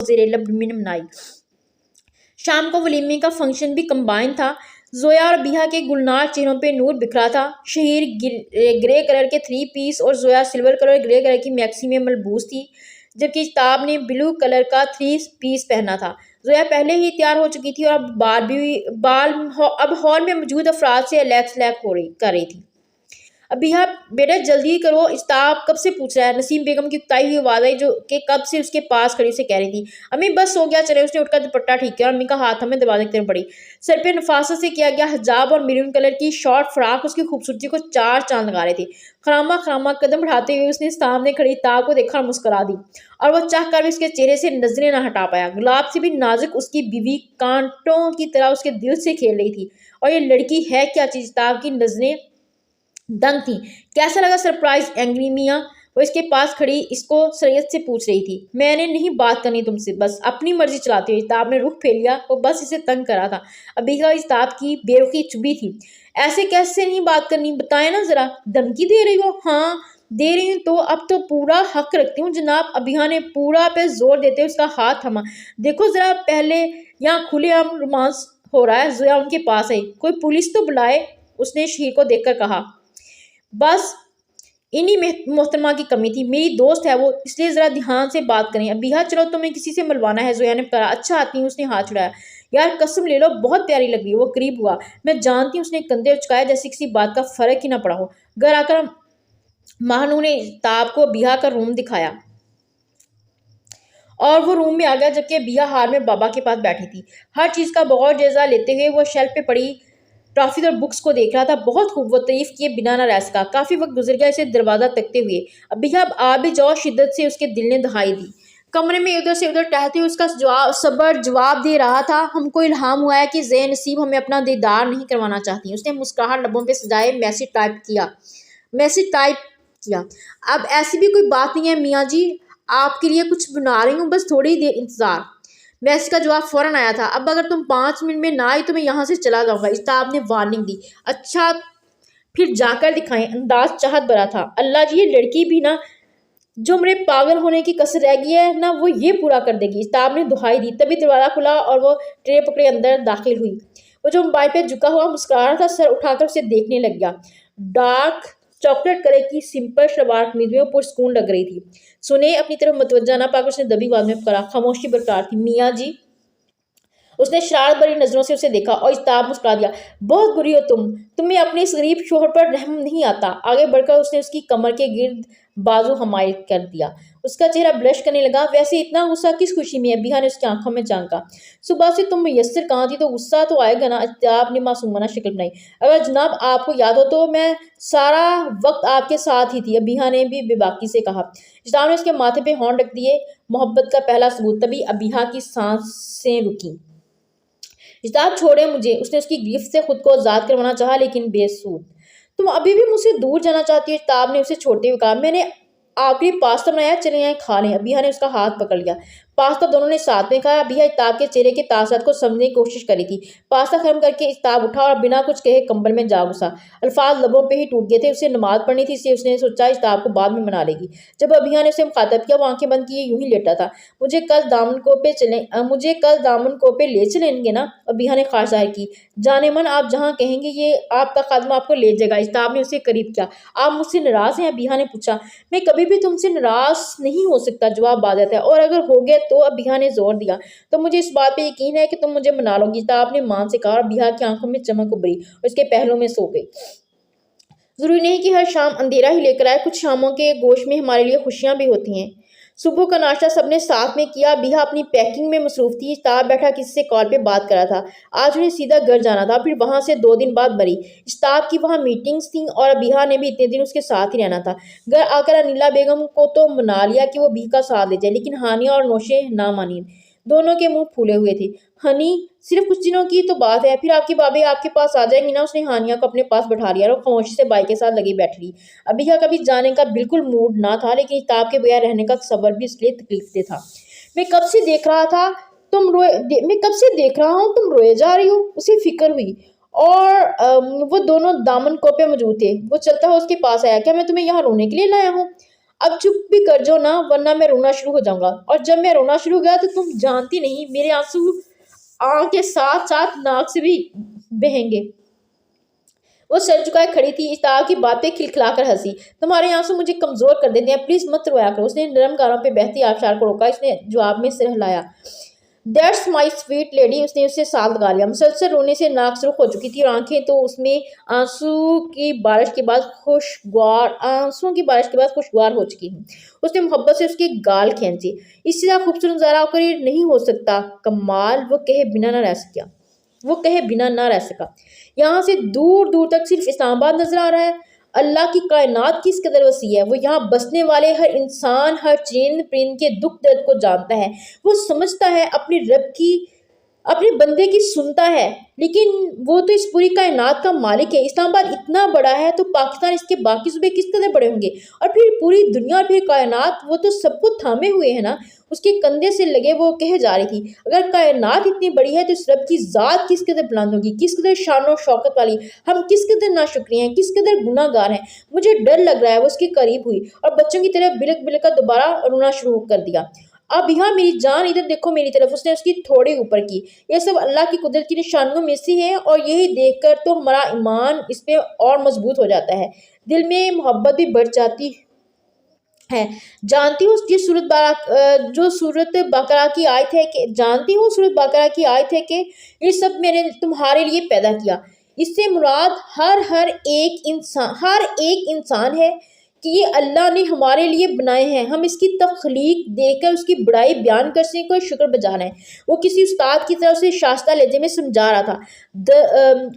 ज़ेरे लब मिनमनाई। शाम को वलीमे का फंक्शन भी कंबाइन था। जोया और अबिहा के गुलनार चेहरों पे नूर बिखरा था। शहीर ग्रे कलर के 3 पीस और Zoya silver colour grey colour की मैक्सी में मलबूस थी, जबकि ताब ने ब्लू कलर का 3 पीस पहना था। जोया पहले ही तैयार हो चुकी थी और अब हॉल में मौजूद अफराद से लैक्स कर रही थी। अबिहा, बेटा जल्दी करो, इस्ताब कब से पूछ रहा है। नसीम बेगम की उकताई हुई आवाज़ आई, जो कि कब से उसके पास खड़ी से कह रही थी। अम्मी बस हो गया, चले। उसने उठकर दुपट्टा ठीक किया और अम्मी का हाथ हमें दरवाजे की तरफ बढ़ी। सर पे नफासत से किया गया हिजाब और मेरून कलर की शॉर्ट फ्राक उसकी खूबसूरती को 4 चांद लगा रहे थे। खरामा खरामा कदम बढ़ाते हुए उसने सामने खड़ी ताब को देखा और मुस्कुरा दी, और वह चाह कर भी उसके चेहरे से नजरें न हटा पाया। गुलाब से भी नाजुक उसकी बीवी कांटों की तरह उसके दिल से खेल रही थी। और ये लड़की है क्या चीज? ताब की नजरें दंग थी। कैसा लगा सरप्राइज एंग्री मियाँ? वो इसके पास खड़ी इसको सरियत से पूछ रही थी। मैंने नहीं बात करनी तुमसे, बस अपनी मर्जी चलाती हुई। ताब ने रुख फेर लिया, वो बस इसे तंग करा था। अबिहा इस ताब की बेरुखी चुभी थी। ऐसे कैसे नहीं बात करनी, बताए ना जरा। धमकी दे रही हो? हाँ दे रही हूँ, तो अब तो पूरा हक रखती हूँ जनाब। अबिहा ने पूरा पे जोर देते हुए उसका हाथ थमा। देखो जरा, पहले यहाँ खुलेआम रोमांस हो रहा है। जोया उनके पास आई। कोई पुलिस तो बुलाए, उसने शहीर को देखकर कहा। बस इन्हीं मोहतरमा की कमी थी, मेरी दोस्त है वो, इसलिए जरा ध्यान से बात करें। अबिहा चलो, तुम्हें किसी से मिलवाना है। जोया ने कहा। अच्छा आती हूँ, उसने हाथ छुड़ाया। यार कसम ले लो, बहुत प्यारी लग रही है। वो करीब हुआ। मैं जानती हूँ, उसने कंधे उचकाए जैसे किसी बात का फर्क ही ना पड़ा हो। घर आकर महानू ने ताब को अबिहा का रूम दिखाया और वो रूम में आ गया, जबकि अबिहा हाल में बाबा के पास बैठी थी। हर चीज़ का बहुत जायजा लेते हुए वो शेल्फ पे पड़ी ट्रॉफी और बुक्स को देख रहा था। बहुत खूब, वो तारीफ किए बिना ना रह सका। काफ़ी वक्त गुजर गया इसे दरवाज़ा तकते हुए। अबिहा अब आ भी जाओ, शिद्दत से उसके दिल ने दहाई दी। कमरे में इधर से उधर टहलते हुए उसका सबर जवाब दे रहा था। हमको इल्हाम हुआ है कि ज़े नसीब हमें अपना दीदार नहीं करवाना चाहती। उसने मुस्कुराहट लबों पे सजाए मैसेज टाइप किया। अब ऐसी भी कोई बात नहीं है मियाँ जी, आपके लिए कुछ बना रही हूँ, बस थोड़ी देर इंतज़ार। मैसेज का जवाब फौरन आया था। अब अगर तुम 5 मिनट में ना आई तो मैं यहाँ से चला जाऊंगा। इस्ताब ने वार्निंग दी। अच्छा फिर जाकर दिखाएं। अंदाज चाहत भरा था। अल्लाह जी, ये लड़की भी ना, जो मेरे पागल होने की कसर रह गई है ना, वो ये पूरा कर देगी। इस्ताब ने दुहाई दी। तभी दरवाज़ा खुला और वो ट्रे पकड़े अंदर दाखिल हुई। वो जो मोबाइल पे झुका हुआ मुस्कुरा रहा था, सर उठाकर उसे देखने लग गया। डार्क चॉकलेट कलर की सिंपल सलवार कमीज में वो पुरस्कून लग रही थी। सुने, अपनी तरफ मतवज्जा ना पाकर उसने दबी आवाज में कहा। खामोशी बरकरार थी। मियाँ जी, उसने शरारत भरी नजरों से उसे देखा और इस्ताब मुस्कुरा दिया। बहुत बुरी हो तुम्हें अपने इस गरीब शोहर पर रहम नहीं आता। आगे बढ़कर उसने उसकी कमर के गिर्द बाजू हमायल कर दिया। उसका चेहरा ब्लश करने लगा। वैसे इतना गुस्सा किस खुशी में? अबिहा ने उसकी आंखों में झांका। सुबह से तुम मुयस्सर कहाँ थी, तो गुस्सा तो आएगा ना। इस्ताब ने मासूमाना शक्ल बनाई। अगर जनाब आपको याद हो तो मैं सारा वक्त आपके साथ ही थी, अबिहा ने भी बेबाकी से कहा। इस्ताब ने उसके माथे पे होंठ रख दिए। मोहब्बत का पहला सबूत। तभी अबिहा की सांसें रुकी। इस्ताब छोड़े मुझे, उसने उसकी गिफ्ट से खुद को आजाद करवाना चाहा, लेकिन बेसूद। तुम अभी भी मुझसे दूर जाना चाहती हो? इस्ताब ने उसे छोड़ते हुए कहा। मैंने आपके लिए पास्ता बनाया, चले यहाँ खा लें। अबिहा ने उसका हाथ पकड़ लिया। पास्ता दोनों ने साथ में खाया। अबिहा इस्ताब के चेहरे के तासरात को समझने की कोशिश करी थी। पास्ता खत्म करके इस्ताब उठा और बिना कुछ कहे कंबल में जा घुसा। अल्फाज लबों पे ही टूट गए थे। उसे नमाज पढ़नी थी, इसलिए उसने सोचा इस्ताब को बाद में मना लेगी। जब अबिहा ने उसे मुखातब किया, वो आंखें बंद किए यूं ही लेटा था। मुझे कल दामन को पे ले चलेंगे ना? अबिहा ने ख्वाहिश जाहिर की। जाने मन, आप जहाँ कहेंगे, ये आपका खादिम आपको ले जाएगा। इस्ताब ने उसे करीब किया। आप मुझसे नाराज हैं? अबिहा ने पूछा। मैं कभी भी तुमसे नाराज नहीं हो सकता, जवाब आ जाता है, और अगर हो गए तो? अबिहा ने जोर दिया। तो मुझे इस बात पे यकीन है कि तुम मुझे मना लोगी। इस्ताब ने मान से कहा। अबिहा की आंखों में चमक उभरी और उसके पहलों में सो गई। जरूरी नहीं कि हर शाम अंधेरा ही लेकर आए, कुछ शामों के गोश में हमारे लिए खुशियां भी होती हैं। सुबह का नाश्ता सबने साथ में किया। अबिहा अपनी पैकिंग में मसरूफ थी। इस्ताब बैठा किसी से कॉल पे बात कर रहा था। आज उन्हें सीधा घर जाना था, फिर वहां से 2 दिन बाद बरी। इस्ताब की वहां मीटिंग्स थी और अबिहा ने भी इतने दिन उसके साथ ही रहना था। घर आकर अनिला बेगम को तो मना लिया कि वो भी का साथ ले जाए, लेकिन हानिया और नौशे ना मानी। दोनों के मुंह फूले हुए थे। हनी, सिर्फ कुछ दिनों की तो बात है, फिर आपकी भाभी आपके पास आ जाएंगी ना। उसने हानिया को अपने पास बैठा लिया और खामोशी से बाई के साथ लगी बैठ रही। अबिहा कभी जाने का बिल्कुल मूड ना था, लेकिन इस्ताब के बगैर रहने का सब्र भी इसलिए तकलीफ दे था। मैं कब से देख रहा हूँ तुम रोए जा रही हो। उसे फिक्र हुई। और वो दोनों दामन कोपे मौजूद थे। वो चलता हुआ उसके पास आया। क्या मैं तुम्हें यहाँ रोने के लिए लाया हूँ? अब चुप भी कर जाओ ना, वरना मैं रोना शुरू हो जाऊंगा, और जब मैं रोना शुरू हो गया तो तुम जानती नहीं, मेरे आंसू आँख के साथ साथ नाक से भी बहेंगे। वो सर झुकाए खड़ी थी, इश्ताक की बातें खिलखिलाकर हंसी। तुम्हारे आंसू मुझे कमजोर कर देते हैं, प्लीज मत रोया करो। उसने नरम गालों पे बहती आबशार को रोका। इसने जवाब में सिर हिलाया। That's my sweet lady. उसने उससे साथ लगा लिया। मुसलसल रोने से नाक सुर्ख हो चुकी थी और आंखें तो उसमें आंसुओं की बारिश के बाद खुशगवार हो चुकी थी। उसने मोहब्बत से उसके गाल खींचे। इससे ज्यादा खूबसूरत नजारा होकर ये नहीं हो सकता। कमाल, वो कहे बिना ना रह सका। यहाँ से दूर दूर तक सिर्फ इस्लामाबाद नजर आ रहा है। अल्लाह की कायनात किस कदर वसी है। वो यहाँ बसने वाले हर इंसान, हर चीन परिंद के दुख दर्द को जानता है। वो समझता है, अपने बंदे की सुनता है। लेकिन वो तो इस पूरी कायनात का मालिक है। इस्लामाबाद इतना बड़ा है तो पाकिस्तान इसके बाकी सूबे किस कदर बड़े होंगे, और फिर पूरी दुनिया और फिर कायनात, वो तो सबको थामे हुए है ना। उसके कंधे से लगे वो कहे जा रही थी, अगर कायनात इतनी बड़ी है तो इस रब की जात किस कदर बुलंद होगी, किस कदर शान और शौकत वाली। हम किस कदर नाशुक्रिया हैं, किस कदर गुनाहगार हैं। मुझे डर लग रहा है। वो उसके करीब हुई और बच्चों की तरह बिलक बिलक कर दोबारा रोना शुरू कर दिया। अब यहाँ मेरी जान, इधर देखो मेरी तरफ। उसने उसकी थोड़ी ऊपर की। यह सब अल्लाह की कुदरत की निशानियों में से है, और यही देखकर तो हमारा ईमान इस पे और मजबूत हो जाता है, दिल में मोहब्बत भी बढ़ जाती है। जानती हूँ उसकी सूरत बकरा की आयत है कि ये सब मैंने तुम्हारे लिए पैदा किया। इससे मुराद हर एक इंसान है कि ये अल्लाह ने हमारे लिए बनाए हैं। हम इसकी तख्लीक देखकर उसकी बड़ाई बयान कर सकें, कोई शुक्र बजा है। वो किसी उस्ताद की तरफ से शास्ता लहजे में समझा रहा था।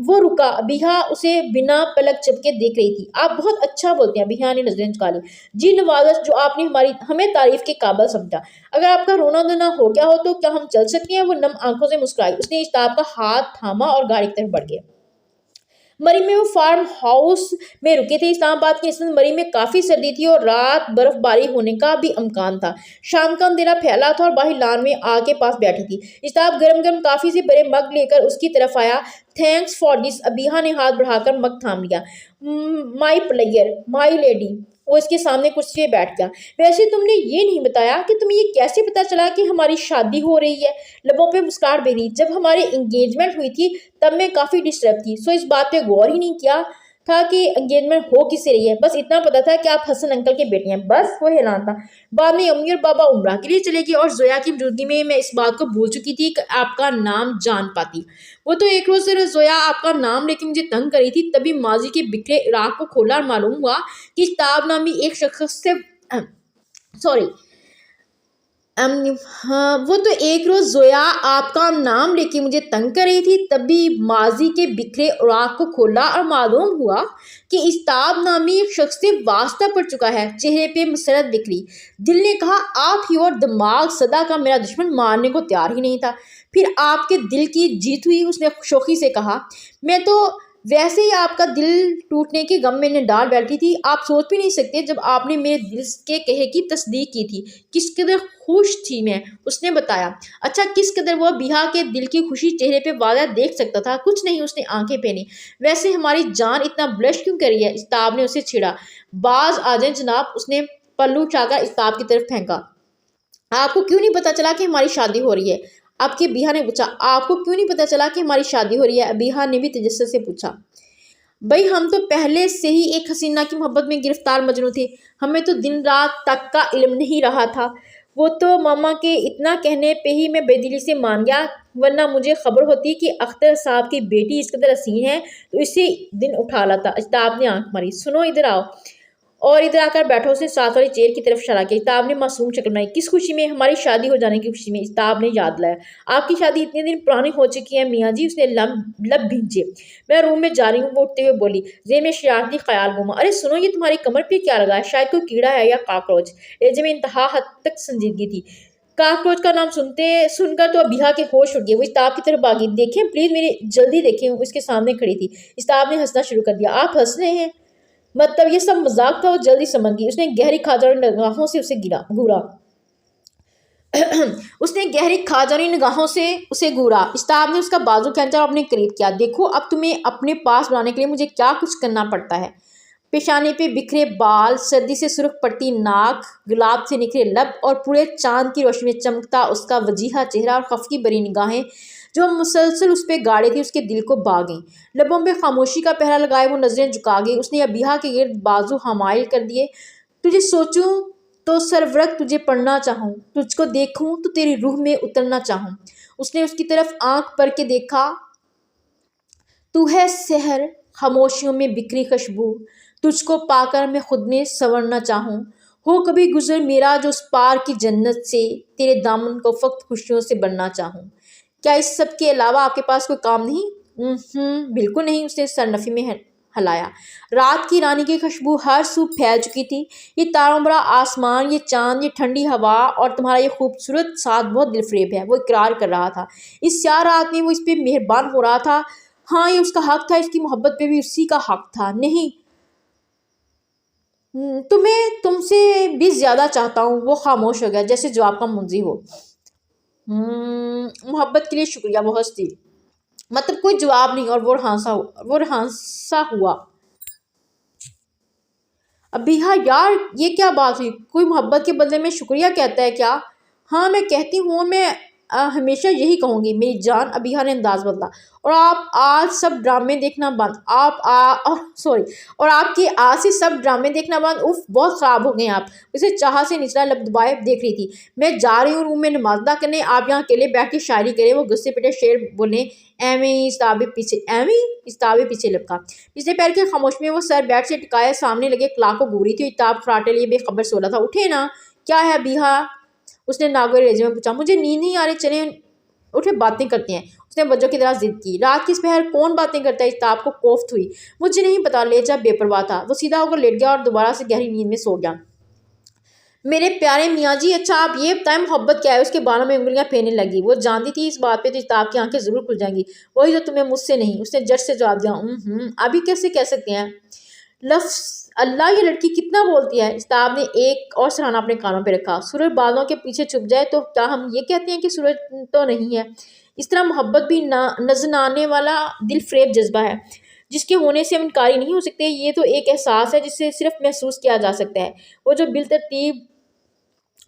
वो रुका। बिहा उसे बिना पलक झपके देख रही थी। आप बहुत अच्छा बोलते हैं। बिहा ने नजरें झुका ली। जी नवाज़त, जो आपने हमें तारीफ के काबिल समझा। अगर आपका रोना धोना हो गया हो तो क्या हम चल सकते हैं। वो नम आंखों से मुस्कुराई। उसने इश्ताब का हाथ थामा और गाड़ी की तरफ बढ़ गया। मरी में वो फार्म हाउस में रुके थे। इस्लामाबाद के इस मरी में काफी सर्दी थी और रात बर्फबारी होने का भी इम्कान था। शाम का अंधेरा फैला था और बाहर लान में आग के पास बैठी थी। इस्ताब गरम गरम काफी से बड़े मग लेकर उसकी तरफ आया। Thanks for this. अबीहा ने हाथ बढ़ाकर मग थाम लिया। माई प्लेयर, माई लेडी। वो इसके सामने कुर्सी पे बैठ गया। वैसे तुमने ये नहीं बताया कि तुम्हें ये कैसे पता चला कि हमारी शादी हो रही है। लबों पे मुस्कुराहट बेरी। जब हमारी एंगेजमेंट हुई थी तब मैं काफी डिस्टर्ब थी, सो इस बात पे गौर ही नहीं किया था कि एंगेजमेंट हो किससे रही है। बस इतना पता था कि आप हसन अंकल के बेटे हैं, बस वो ऐलान था। बाद में अम्मी और बाबा उम्रा के लिए चले गए और जोया की मौजूदगी में मैं इस बात को भूल चुकी थी कि आपका नाम जान पाती। वो तो एक रोज सिर्फ जोया आपका नाम लेके मुझे तंग करी थी, तभी माजी के बिखरे इराक को खोला और मालूम हुआ कि ताब नामी एक शख्स से हाँ, वो तो एक रोज जोया आपका नाम लेके मुझे तंग कर रही थी, तभी माजी के बिखरे औराक को खोला और मालूम हुआ कि इस्ताब नामी एक शख्स से वास्ता पड़ चुका है। चेहरे पे मसरत दिख रही। दिल ने कहा आप ही, और दिमाग सदा का मेरा दुश्मन मारने को तैयार ही नहीं था। फिर आपके दिल की जीत हुई। उसने शोखी से कहा, मैं तो वैसे ही आपका दिल टूटने के गम में डाल बैठी थी। आप सोच भी नहीं सकते जब आपने मेरे दिल के कहे की तस्दीक की थी किस कदर खुश थी मैं। उसने बताया। अच्छा, किस कदर वो बिहा के दिल की खुशी चेहरे पे वादा देख सकता था। कुछ नहीं, उसने आंखें पहनी। वैसे हमारी जान इतना ब्लश क्यों करी है। इस्ताब ने उसे छिड़ा। बाज आ जाए जनाब। उसने पल्लू उठाकर इस्ताब की तरफ फेंका। आपको क्यों नहीं पता चला कि हमारी शादी हो रही है। आपके बिहा ने पूछा। आपको क्यों नहीं पता चला कि हमारी शादी हो रही है। बिहा ने भी तजस्सुस से पूछा। भाई, हम तो पहले से ही एक हसीना की मोहब्बत में गिरफ्तार मजनू थे। हमें तो दिन रात तक का इल्म नहीं रहा था। वो तो मामा के इतना कहने पे ही मैं बेदिली से मान गया, वरना मुझे खबर होती कि अख्तर साहब की बेटी इस कदर हसीन है तो इसी दिन उठा लाता। इस्ताब ने आंख मारी। सुनो, इधर आओ और इधर आकर बैठो। उसने साथ वाली चेयर की तरफ इशारा किया। इस्ताब ने मासूम शक्ल बनाई। किस खुशी में। हमारी शादी हो जाने की खुशी में। इस्ताब ने याद लाया। आपकी शादी इतने दिन पुरानी हो चुकी है मियाँ जी। उसने लब भींचे। मैं रूम में जा रही हूँ, वो उठते हुए बोली। जेब में शरारती ख्याल घूमा। अरे सुनो, ये तुम्हारी कमर पे क्या लगा है। शायद कोई कीड़ा है या काकरोच। लहजे में इंतहा हद तक संजीदगी थी। काकरोच का नाम सुनकर तो बिहा के होश उड़ गए। वो इस्ताब की तरफ भागी। देखें प्लीज, मेरी जल्दी देखें। उसके सामने खड़ी थी। इस्ताब ने हंसना शुरू कर दिया। आप हंस रहे हैं, मतलब ये सब मजाक था। वो जल्दी समझ गई। उसने गहरी खाजानी निगाहों से उसे घूरा। इस्ताब ने उसका बाजू खींचा और अपने करीब किया। देखो, अब तुम्हें अपने पास बुलाने के लिए मुझे क्या कुछ करना पड़ता है। پیشانی پہ بکھرے بال، سردی سے سرخ پڑتی ناک، گلاب سے نکھرے لب اور پورے چاند کی روشنی میں چمکتا اس کا وجیحہ چہرہ اور خفگی بری نگاہیں جو مسلسل اس پہ گاڑے تھی اس کے دل کو بھا گئیں۔ لبوں پہ خاموشی کا پہرا لگائے وہ نظریں جھکا گئی۔ اس نے ابیہا کے گرد بازو حمائل کر دیے۔ تجھے سوچوں تو سرورق تجھے پڑھنا چاہوں، تجھ کو دیکھوں تو تیری روح میں اترنا چاہوں۔ اس نے اس کی طرف آنکھ بھر کے دیکھا۔ تو ہے سحر، خاموشیوں میں بکھری خوشبو، تجھ کو پا کر میں خود میں سنورنا چاہوں۔ ہو کبھی گزر میرا جو اس پار کی جنت سے، تیرے دامن کو فقط خوشیوں سے بننا چاہوں۔ کیا اس سب کے علاوہ آپ کے پاس کوئی کام نہیں؟ بالکل نہیں، اس نے سر نفی میں ہلایا۔ رات کی رانی کی خوشبو ہر سو پھیل چکی تھی۔ یہ تاروں بھرا آسمان، یہ چاند، یہ ٹھنڈی ہوا اور تمہارا یہ خوبصورت ساتھ بہت دل فریب ہے، وہ اقرار کر رہا تھا۔ اس سیاہ رات میں وہ اس پہ مہربان ہو رہا تھا۔ ہاں یہ اس کا حق تھا، اس کی محبت پہ بھی اسی کا حق تھا۔ نہیں، تمہیں تم سے بھی زیادہ چاہتا ہوں۔ وہ خاموش ہو گیا جیسے جواب کا منتظر ہو۔ محبت کے لیے شکریہ، وہ ہنسی۔ مطلب کوئی جواب نہیں، اور وہ ہنسا ہوا۔ ابیہا یار یہ کیا بات ہوئی؟ کوئی محبت کے بدلے میں شکریہ کہتا ہے کیا؟ ہاں میں کہتی ہوں، اور میں ہمیشہ یہی کہوں گی میری جان۔ ابیہا نے انداز بدلا۔ اور آپ آج سب ڈرامے دیکھنا بند، اور آپ کے آج سے سب ڈرامے دیکھنا بند۔ اف بہت خراب ہو گئے آپ۔ اسے چاہ سے نچلا لب دبائے دیکھ رہی تھی۔ میں جا رہی ہوں روم میں نماز ادا کرنے، آپ یہاں اکیلے بیٹھ کے شاعری کریں۔ وہ غصے پٹے شعر بولنے استابے پیچھے لپکا۔ پچھلے پیر کے خاموش میں وہ سر بیٹھ سے ٹکائے سامنے لگے کلاک کو گھور رہی تھی۔ کتاب فراٹے لیے بے خبر سو رہا تھا۔ اٹھے نا، کیا ہے ابیہا؟ اس نے ناگوئے لہجے میں پوچھا۔ مجھے نیند نہیں آ رہی، چلیں اٹھے باتیں کرتے ہیں۔ اس نے بجوں کی طرح ضد کی۔ رات کی اس پہر کون باتیں کرتا ہے؟ کتاب کو کوفت ہوئی۔ مجھے نہیں پتا، لہجہ بے پرواہ تھا۔ وہ سیدھا ہو کر لیٹ گیا اور دوبارہ سے گہری نیند میں سو گیا۔ میرے پیارے میاں جی، اچھا آپ یہ بتائیں محبت کیا ہے؟ اس کے بالوں میں انگلیاں پھیرنے لگی۔ وہ جانتی تھی اس بات پہ تو کتاب کی آنکھیں ضرور کھل جائیں گی۔ وہی جو تمہیں مجھ سے نہیں۔ اس نے جٹ سے جواب دیا۔ ابھی کیسے کہہ سکتے ہیں؟ لفظ اللہ، یہ لڑکی کتنا بولتی ہے۔ کتاب نے ایک اور سرہانا اپنے کانوں پہ رکھا۔ سورج بادلوں کے پیچھے چھپ جائے تو کیا ہم یہ کہتے ہیں کہ سورج تو نہیں ہے؟ اس طرح محبت بھی نظر آنے والا دل فریب جذبہ ہے جس کے ہونے سے ہم انکاری نہیں ہو سکتے۔ یہ تو ایک احساس ہے جسے صرف محسوس کیا جا سکتا ہے۔ وہ جو بالترتیب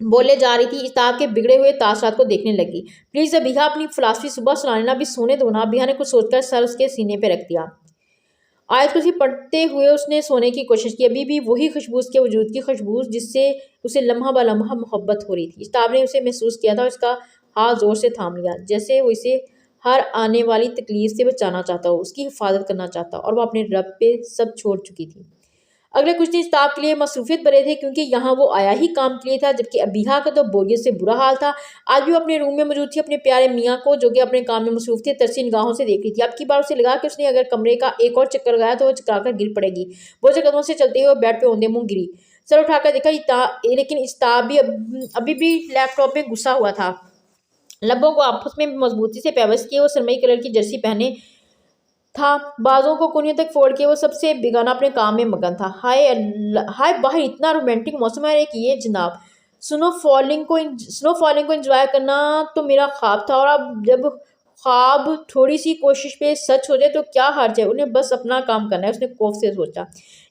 بولے جا رہی تھی، کتاب کے بگڑے ہوئے تاثرات کو دیکھنے لگی۔ پلیز ابیہا، اپنی فلسفی صبح سنانے نا، ابھی سونے دو نا۔ ابیہا نے کچھ سوچ کر سر اس کے سینے پہ رکھ دیا۔ آیت کرسی پڑھتے ہوئے اس نے سونے کی کوشش کی۔ ابھی بھی وہی خوشبو، اس کے وجود کی خوشبو جس سے اسے لمحہ بہ لمحہ محبت ہو رہی تھی۔ کتاب نے اسے محسوس کیا تھا اور اس کا ہاتھ زور سے تھام لیا، جیسے وہ اسے ہر آنے والی تکلیف سے بچانا چاہتا ہو، اس کی حفاظت کرنا چاہتا، اور وہ اپنے رب پہ سب چھوڑ چکی تھی۔ اگلے کچھ دن کتاب کے لیے مصروفیت بھرے تھے کیونکہ یہاں وہ آیا ہی کام کے لیے تھا، جبکہ ابیہا کا تو بوریت سے برا حال تھا۔ آج بھی وہ اپنے روم میں موجود تھی، اپنے پیارے میاں کو جو کہ اپنے کام میں مصروف تھے ترسی نگاہوں سے دیکھ رہی تھی۔ اب کی بار اسے لگا کہ اس نے اگر کمرے کا ایک اور چکر لگایا تو وہ چکرا کر گر پڑے گی۔ بوجھل قدموں سے چلتے ہوئے بیڈ پہ اوندے منہ گری، سر اٹھا کر دیکھا، لیکن کتاب بھی ابھی بھی لیپ ٹاپ میں گھسا ہوا تھا۔ لبوں کو آپس میں مضبوطی سے پیوست کیے وہ سرمئی کلر کی جرسی پہنے تھا، بازوں کو کونیوں تک پھوڑ کے وہ سب سے بیگانہ اپنے کام میں مگن تھا۔ ہائے باہر اتنا رومانٹک موسم ہے۔ ایک یہ جناب سنو فالنگ کو انجوائے کرنا تو میرا خواب تھا، اور اب جب خواب تھوڑی سی کوشش پہ سچ ہو جائے تو کیا حرج ہے؟ انہیں بس اپنا کام کرنا ہے، اس نے خوف سے سوچا۔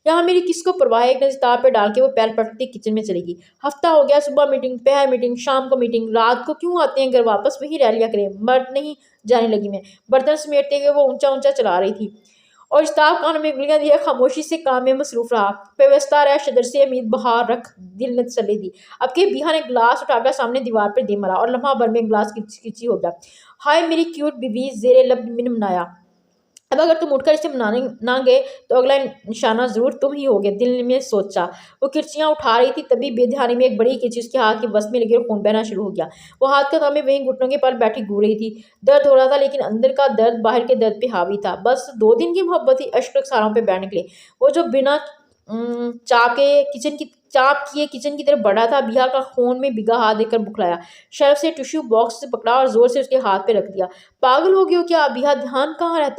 یہاں میری کس کو پرواہ ہے؟ ایک نظر کتاب پہ ڈال کے وہ پیر پٹکتی کچن میں چلے گی۔ ہفتہ ہو گیا، صبح میٹنگ، پہر میٹنگ، شام کو میٹنگ، رات کو کیوں آتے ہیں گھر واپس؟ وہیں رہ لیا کریں، مرد نہیں جانے لگی میں۔ برتن سمیٹتے ہوئے وہ اونچا اونچا چلا رہی تھی اور کتاب کانوں میں انگلیاں دیے خاموشی سے کام میں مصروف رہا۔ پیوستہ رہ شجر سے امید بہار رکھ، دل نے تسلی دی۔ اب کہ ابیہا نے گلاس اٹھا کر سامنے دیوار پر دے مارا اور لمحہ بھر میں گلاس کچی ہو گیا۔ ہائے میری کیوٹ بیوی، زیر لب منمنایا۔ اب اگر تم اٹھ کر اسے منانے نہ گئے تو اگلا نشانہ ضرور تم ہی ہوگے، دل میں سوچا۔ وہ کرچیاں اٹھا رہی تھی، تبھی بے دھیانی میں ایک بڑی کرچی اس کے ہاتھ کی وسط میں لگی اور خون بہنا شروع ہو گیا۔ وہ ہاتھ کا تھامے وہیں گھٹنوں کے پل بیٹھی گھور رہی تھی۔ درد ہو رہا تھا، لیکن اندر کا درد باہر کے درد پہ حاوی تھا۔ بس 2 دن کی محبت تھی، اشک رخساروں پہ بہہ نکلے۔ وہ جو بنا چاپ کیے کچن کی طرف بڑھا تھا، ابیہا کا خون میں بھیگا ہاتھ دیکھ کر بکھلایا، شیلف سے ٹشو باکس پکڑا اور زور سے اس کے ہاتھ پہ رکھ دیا۔ پاگل ہو گئے ہو کیا ابیہا؟ دھیان کہاں رہتا